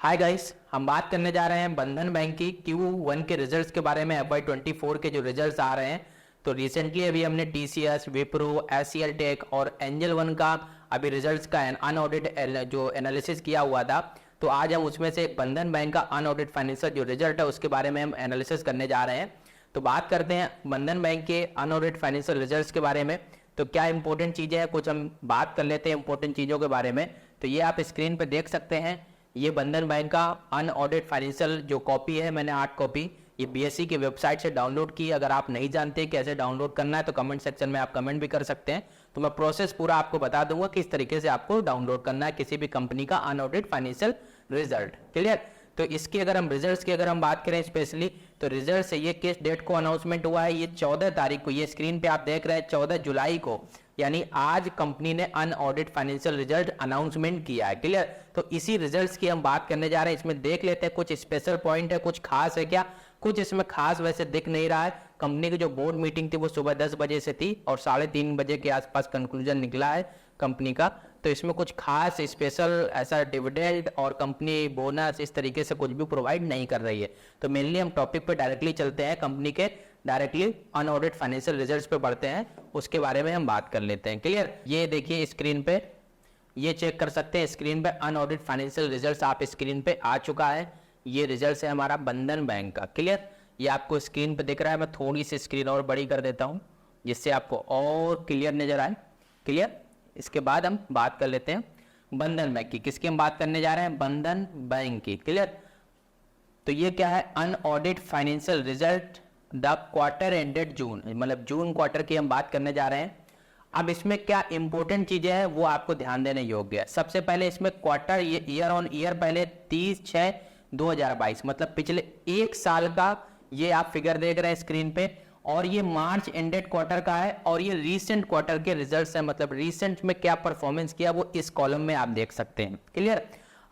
Hi guys, हम बात करने जा रहे हैं बंधन बैंक की Q1 के रिजल्ट्स के बारे में। FY24 के जो रिजल्ट्स आ रहे हैं, तो रिसेंटली अभी हमने TCS, विप्रो, एचसीएल टेक और एंजल वन का अभी रिजल्ट्स का अनऑडिटेड जो एनालिसिस किया हुआ था। तो आज हम उसमें से एक बंधन बैंक का अनऑडिटेड फाइनेंशियल जो रिजल्ट है उसके बारे में हम एनालिसिस करने जा रहे हैं। तो बात करते हैं बंधन बैंक के अनऑडिटेड फाइनेंशियल रिजल्ट्स के बारे में। तो क्या इंपॉर्टेंट चीज़ें हैं, कुछ हम बात कर लेते हैं इंपॉर्टेंट चीज़ों के बारे में। तो ये आप स्क्रीन पर देख सकते हैं, ये बंधन बैंक का अनऑडिटेड फाइनेंशियल जो कॉपी है, मैंने 8 कॉपी ये BSE की वेबसाइट से डाउनलोड की। अगर आप नहीं जानते कैसे डाउनलोड करना है तो कमेंट सेक्शन में आप कमेंट भी कर सकते हैं, तो मैं प्रोसेस पूरा आपको बता दूंगा किस तरीके से आपको डाउनलोड करना है किसी भी कंपनी का अनऑडिटेड फाइनेंशियल रिजल्ट। क्लियर? तो इसकी अगर हम रिजल्ट्स की अगर हम बात करें स्पेशली, तो रिजल्ट से ये किस डेट को अनाउंसमेंट हुआ है, ये 14 तारीख को, ये स्क्रीन पे आप देख रहे हैं 14 जुलाई को, यानी आज कंपनी ने अनऑडिटेड फाइनेंशियल रिजल्ट अनाउंसमेंट किया है। क्लियर? तो इसी रिजल्ट्स की हम बात करने जा रहे हैं। इसमें देख लेते हैं कुछ स्पेशल पॉइंट है, कुछ खास है क्या, कुछ इसमें खास वैसे दिख नहीं रहा है। कंपनी की जो बोर्ड मीटिंग थी वो सुबह 10 बजे से थी और 3:30 बजे के आसपास कंक्लूजन निकला है कंपनी का। तो इसमें कुछ खास स्पेशल ऐसा डिविडेंड और कंपनी बोनस इस तरीके से कुछ भी प्रोवाइड नहीं कर रही है। तो मेनली हम टॉपिक पे डायरेक्टली चलते हैं, कंपनी के डायरेक्टली अनऑडिटेड फाइनेंशियल रिजल्ट्स पे बढ़ते हैं, उसके बारे में हम बात कर लेते हैं। क्लियर? ये देखिए स्क्रीन पे, ये चेक कर सकते हैं स्क्रीन पे अनऑडिटेड फाइनेंशियल रिजल्ट्स आप स्क्रीन पे आ चुका है। ये रिजल्ट है हमारा बंधन बैंक का। क्लियर? ये आपको स्क्रीन पे दिख रहा है। मैं थोड़ी सी स्क्रीन और बड़ी कर देता हूँ जिससे आपको और क्लियर नजर आए। क्लियर? इसके बाद हम बात कर लेते हैं बंधन बैंक की। किसकी हम बात करने जा रहे हैं? बंधन बैंक की। क्लियर? तो ये क्या है? Unaudited financial result the quarter ended June, मतलब जून क्वार्टर की हम बात करने जा रहे हैं। अब इसमें क्या इंपॉर्टेंट चीजें हैं वो आपको ध्यान देने योग्य है। सबसे पहले इसमें क्वार्टर, ये ईयर ऑन ईयर, पहले 30/6/2022 मतलब पिछले एक साल का ये आप फिगर देख रहे हैं स्क्रीन पे, और ये मार्च एंडेड क्वार्टर का है, और ये रीसेंट क्वार्टर के रिजल्ट्स हैं, मतलब रीसेंट में क्या परफॉर्मेंस किया वो इस कॉलम में आप देख सकते हैं। क्लियर?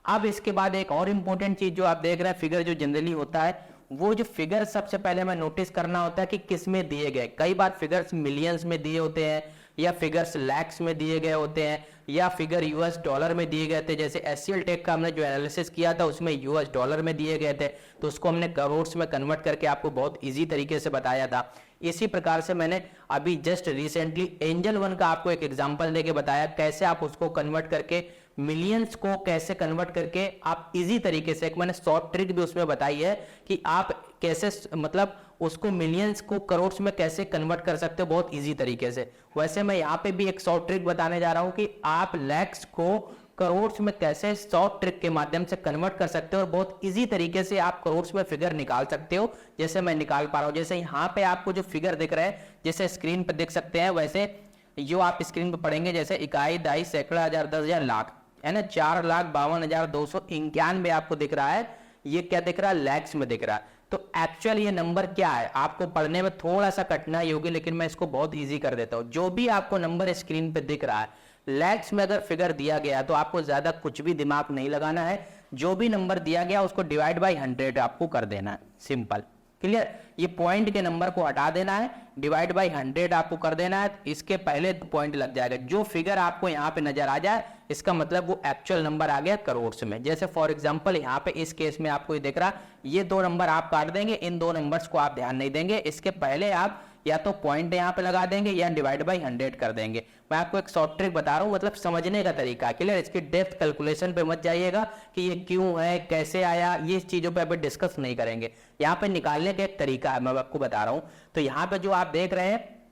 अब इसके बाद एक और इंपॉर्टेंट चीज जो आप देख रहे हैं, फिगर जो जनरली होता है, वो जो फिगर सबसे पहले मैं नोटिस करना होता है कि किस में दिए गए। कई बार फिगर्स मिलियंस में दिए होते हैं, या फिगर्स लैक्स में दिए गए होते हैं, या फिगर US डॉलर में दिए गए थे। जैसे एचसीएल टेक का हमने जो एनालिसिस किया था उसमें US डॉलर में दिए गए थे, तो उसको हमने करोड़ में कन्वर्ट करके आपको बहुत इजी तरीके से बताया था। इसी प्रकार से मैंने अभी जस्ट रिसेंटली एंजल वन का आपको एक एग्जांपल देके बताया कैसे आप उसको कन्वर्ट करके मिलियंस को कैसे कन्वर्ट करके आप इजी तरीके से, एक मैंने शॉर्ट ट्रिक भी उसमें बताई है कि आप कैसे मतलब उसको मिलियंस को करोड़ में कैसे कन्वर्ट कर सकते हो बहुत इजी तरीके से। वैसे मैं यहाँ पे भी एक शॉर्ट ट्रिक बताने जा रहा हूँ कि आप लैक्स को करोड़ में कैसे शॉर्ट ट्रिक के माध्यम से कन्वर्ट कर सकते हो और बहुत इजी तरीके से आप करोड़ में फिगर निकाल सकते हो, जैसे मैं निकाल पा रहा हूँ। जैसे यहाँ पे आपको जो फिगर दिख रहा है, जैसे स्क्रीन पे देख सकते हैं, वैसे जो आप स्क्रीन पे पढ़ेंगे, जैसे इकाई, दहाई, सैकड़ा, हजार, 10,000, लाख, है ना, 4,52,291 आपको दिख रहा है। ये क्या दिख रहा है? लैक्स में दिख रहा है। तो एक्चुअल ये नंबर क्या है आपको पढ़ने में थोड़ा सा कठिनाई होगी, लेकिन मैं इसको बहुत इजी कर देता हूं। जो भी आपको नंबर स्क्रीन पे दिख रहा है, लैक्स में अगर फिगर दिया गया तो आपको ज्यादा कुछ भी दिमाग नहीं लगाना है। जो भी नंबर दिया गया उसको डिवाइड बाई 100 आपको कर देना है, सिंपल। क्लियर? ये पॉइंट के नंबर को हटा देना है, डिवाइड बाई 100 आपको कर देना है, इसके पहले पॉइंट लग जाएगा। जो फिगर आपको यहाँ पे नजर आ जाए इसका मतलब वो एक्चुअल नंबर आ गया करोड़ में। जैसे फॉर एग्जांपल यहाँ पे इस केस में आपको ये दिख रहा, ये दो नंबर आप काट देंगे, इन दो नंबर्स को आप ध्यान नहीं देंगे, इसके पहले आप या तो पॉइंट यहाँ पे लगा देंगे या डिवाइड बाई 100 कर देंगे। मैं आपको एक शॉर्ट ट्रिक बता रहा हूँ, मतलब समझने का तरीका। क्लियर? इसकी डेप्थ कैलकुलेशन पे मत जाइएगा कि ये क्यों है, कैसे आया, ये चीजों पे अभी डिस्कस नहीं करेंगे। यहाँ पे निकालने का एक तरीका है, मैं आपको बता रहा हूँ। तो यहाँ पे जो आप देख रहे हैं,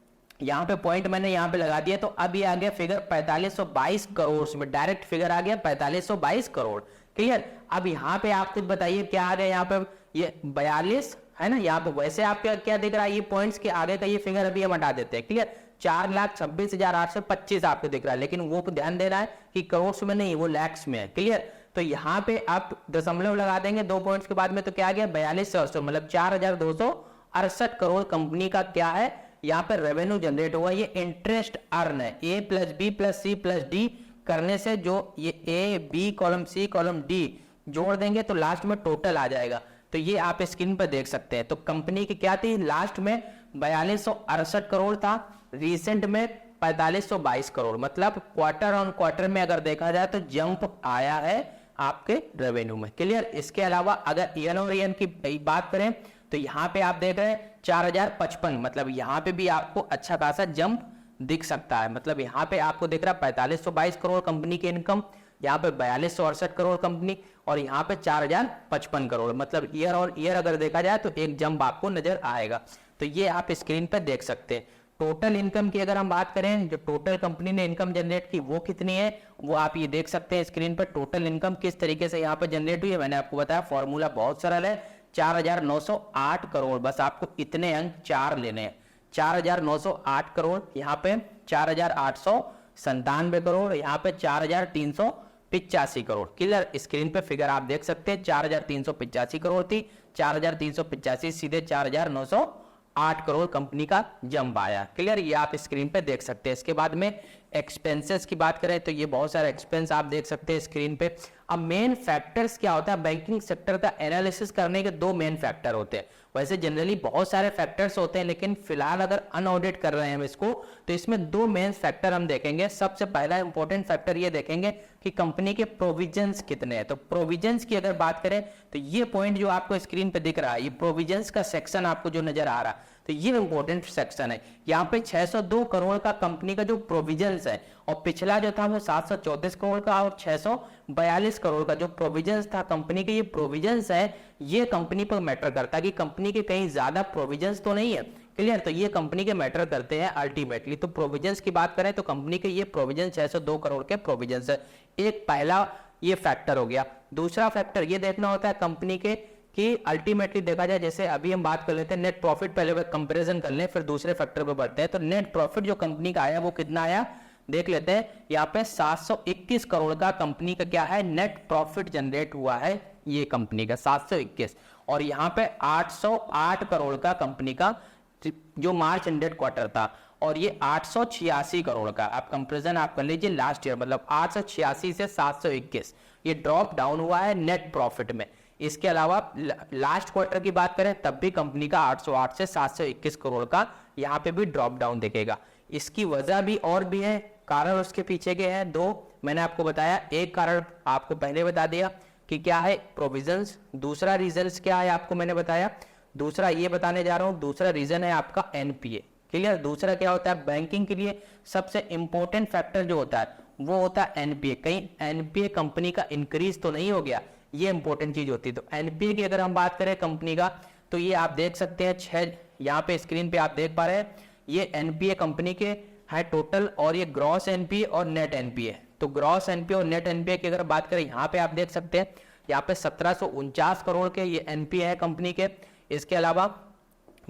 यहाँ पे पॉइंट मैंने यहाँ पे लगा दिया, तो अब ये आ गया फिगर 4522 करोड़ में, डायरेक्ट फिगर आ गया 4522 करोड़। क्लियर? अब यहाँ पे आप खुद बताइए क्या आ गया, यहाँ पे ये 42 है ना, यहाँ पे वैसे आप क्या दिख रहा है, ये पॉइंट्स के आगे का ये फिगर अभी हम हटा देते हैं। क्लियर? 4,26,825 आपको दिख रहा है, लेकिन वो ध्यान देना है कि करोड़ में नहीं, वो लैक्स में है। क्लियर? तो यहाँ पे आप दशमलव लगा देंगे 2 पॉइंट्स के बाद में, तो क्या आ गया 4200, मतलब 4,268 करोड़ कंपनी का क्या है यहाँ पे रेवेन्यू जनरेट हुआ। ये इंटरेस्ट अर्न है, A + B + C + D करने से जो ये A B column C column D जोड़ देंगे तो लास्ट में टोटल आ जाएगा। तो ये आप स्क्रीन पर देख सकते हैं। तो कंपनी की क्या थी, लास्ट में 4268 करोड़ था, रिसेंट में 4522 करोड़, मतलब क्वार्टर ऑन क्वार्टर में अगर देखा जाए तो जंप आया है आपके रेवेन्यू में। क्लियर। इसके अलावा अगर ईयर और ईयर की बात करें तो यहाँ पे आप देख रहे हैं 4055, मतलब यहाँ पे भी आपको अच्छा खासा जंप दिख सकता है। मतलब यहाँ पे आपको दिख रहा है 4522 करोड़ कंपनी की इनकम, यहाँ पे 4268 करोड़ कंपनी, और यहाँ पे 4055 करोड़। मतलब ईयर और ईयर अगर देखा जाए तो एक जंप आपको नजर आएगा। तो ये आप स्क्रीन पे देख सकते हैं। टोटल इनकम की अगर हम बात करें, जो टोटल कंपनी ने इनकम जनरेट की वो कितनी है, वो आप ये देख सकते हैं स्क्रीन पर। टोटल इनकम किस तरीके से यहाँ पे जनरेट हुई है, मैंने आपको बताया फॉर्मूला बहुत सरल है, 4908 करोड़। बस आपको इतने अंक 4 लेने हैं, 4908 करोड़, यहाँ पे 4897 करोड़, यहाँ पे 4385 करोड़। क्लियर। स्क्रीन पे फिगर आप देख सकते हैं, 4385 करोड़ थी, 4385 सीधे 4908 करोड़ कंपनी का जंप आया। क्लियर। ये आप स्क्रीन पे देख सकते हैं। इसके बाद में एक्सपेंसेस की बात करें तो ये बहुत सारे एक्सपेंस आप देख सकते हैं स्क्रीन पे। अब मेन फैक्टर्स क्या होता है, बैंकिंग सेक्टर का एनालिसिस करने के 2 मेन फैक्टर होते हैं। वैसे जनरली बहुत सारे फैक्टर्स होते हैं, लेकिन फिलहाल अगर अनऑडिट कर रहे हैं हम इसको, तो इसमें 2 मेन फैक्टर हम देखेंगे। सबसे पहला इंपॉर्टेंट फैक्टर ये देखेंगे कि कंपनी के प्रोविजंस कितने हैं। तो प्रोविजंस की अगर बात करें तो ये पॉइंट जो आपको स्क्रीन पे दिख रहा है, ये प्रोविजंस का सेक्शन आपको जो नजर आ रहा है, तो ये इंपॉर्टेंट सेक्शन है। यहाँ पे 602 करोड़ का कंपनी का जो प्रोविजंस है, और पिछला जो था वो 734 करोड़ का और 642 करोड़ का जो प्रोविजंस था कंपनी के। ये प्रोविजंस है, ये कंपनी पर मैटर करता है कि कंपनी के कहीं ज्यादा प्रोविजंस तो नहीं है। क्लियर। तो ये कंपनी के मैटर करते हैं अल्टीमेटली। तो प्रोविजंस की बात करें तो कंपनी के ये प्रोविजन 602 करोड़ के प्रोविजंस है। एक पहला ये फैक्टर हो गया। दूसरा फैक्टर ये देखना होता है कंपनी के कि अल्टीमेटली देखा जाए, जैसे अभी हम बात कर लेते हैं नेट प्रॉफिट, पहले कंपैरिजन कर लें फिर दूसरे फैक्टर पे बढ़ते हैं। तो नेट प्रॉफिट जो कंपनी का आया वो कितना आया देख लेते हैं। यहाँ पे 721 करोड़ का कंपनी का क्या है, नेट प्रॉफिट जनरेट हुआ है ये कंपनी का 721, और यहाँ पे 808 करोड़ का कंपनी का जो मार्च एंडेड क्वार्टर था, और ये 886 करोड़ का। आप कंपैरिजन आप कर लीजिए लास्ट ईयर, मतलब 886 से 721 ये ड्रॉप डाउन हुआ है नेट प्रॉफिट में। इसके अलावा लास्ट क्वार्टर की बात करें तब भी कंपनी का 808 से 721 करोड़ का यहाँ पे भी ड्रॉप डाउन दिखेगा। इसकी वजह भी और भी है, कारण उसके पीछे के हैं 2, मैंने आपको बताया। एक कारण आपको पहले बता दिया कि क्या है, प्रोविजंस। दूसरा रीजन क्या है आपको मैंने बताया, दूसरा ये बताने जा रहा हूं, दूसरा रीजन है आपका एनपीए। क्लियर। दूसरा क्या होता है, बैंकिंग के लिए सबसे इंपॉर्टेंट फैक्टर जो होता है वो होता है एनपीए। कहीं एनपीए कंपनी का इंक्रीज तो नहीं हो गया, ये इंपॉर्टेंट चीज होती है। तो एनपीए की अगर हम बात करें कंपनी का, तो ये आप देख सकते हैं 6, यहाँ पे स्क्रीन पे आप देख पा रहे हैं, ये एनपीए कंपनी के है टोटल, और ये ग्रॉस एनपीए और नेट एनपीए। तो ग्रॉस एनपीए और नेट एनपीए की अगर बात करें, यहाँ पे आप देख सकते हैं, यहाँ पे 1749 करोड़ के ये एनपीए है कंपनी के। इसके अलावा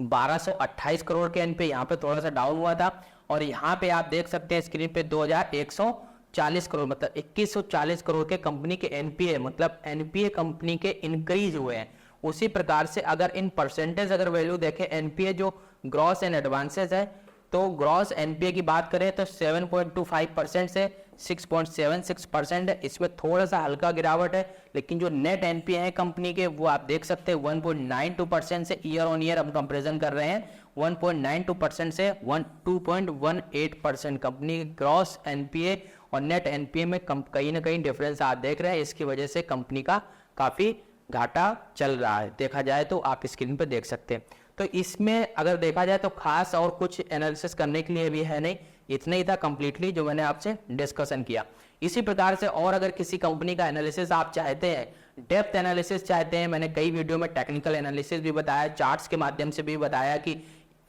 1228 करोड़ के एनपीए, यहाँ पे थोड़ा सा डाउन हुआ था, और यहाँ पे आप देख सकते हैं स्क्रीन पे 2140 करोड़, मतलब 2140 करोड़ के कंपनी के एनपीए, मतलब एनपीए कंपनी के इंक्रीज हुए हैं। उसी प्रकार से अगर इन परसेंटेज अगर वैल्यू देखें, एनपीए जो ग्रॉस एंड एडवांसेस है, तो ग्रॉस एनपीए की बात करें तो 7.25% से 6.76% है। इसमें थोड़ा सा हल्का गिरावट है, लेकिन जो नेट एनपीए है कंपनी के वो आप देख सकते हैं 1.92% से ईयर ऑन ईयर हम कंपेरिजन कर रहे हैं, 1.92% से 2.18% कंपनी ग्रॉस एनपीए और नेट एनपीए में कहीं ना कहीं डिफरेंस आप देख रहे हैं। इसकी वजह से कंपनी का काफी घाटा चल रहा है, देखा जाए तो आप स्क्रीन पर देख सकते हैं। तो इसमें अगर देखा जाए तो खास और कुछ एनालिसिस करने के लिए भी है नहीं, इतना ही था कंप्लीटली जो मैंने आपसे डिस्कशन किया। इसी प्रकार से और अगर किसी कंपनी का एनालिसिस आप चाहते हैं, डेप्थ एनालिसिस चाहते हैं, मैंने कई वीडियो में टेक्निकल एनालिसिस भी बताया, चार्ट्स के माध्यम से भी बताया कि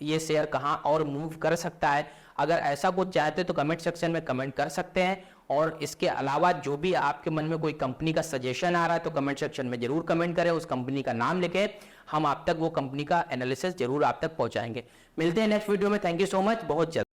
ये शेयर कहाँ और मूव कर सकता है। अगर ऐसा कुछ चाहते हैं तो कमेंट सेक्शन में कमेंट कर सकते हैं, और इसके अलावा जो भी आपके मन में कोई कंपनी का सजेशन आ रहा है तो कमेंट सेक्शन में जरूर कमेंट करें, उस कंपनी का नाम लिखे, हम आप तक वो कंपनी का एनालिसिस जरूर आप तक पहुंचाएंगे। मिलते हैं नेक्स्ट वीडियो में। थैंक यू सो मच, बहुत जल्द।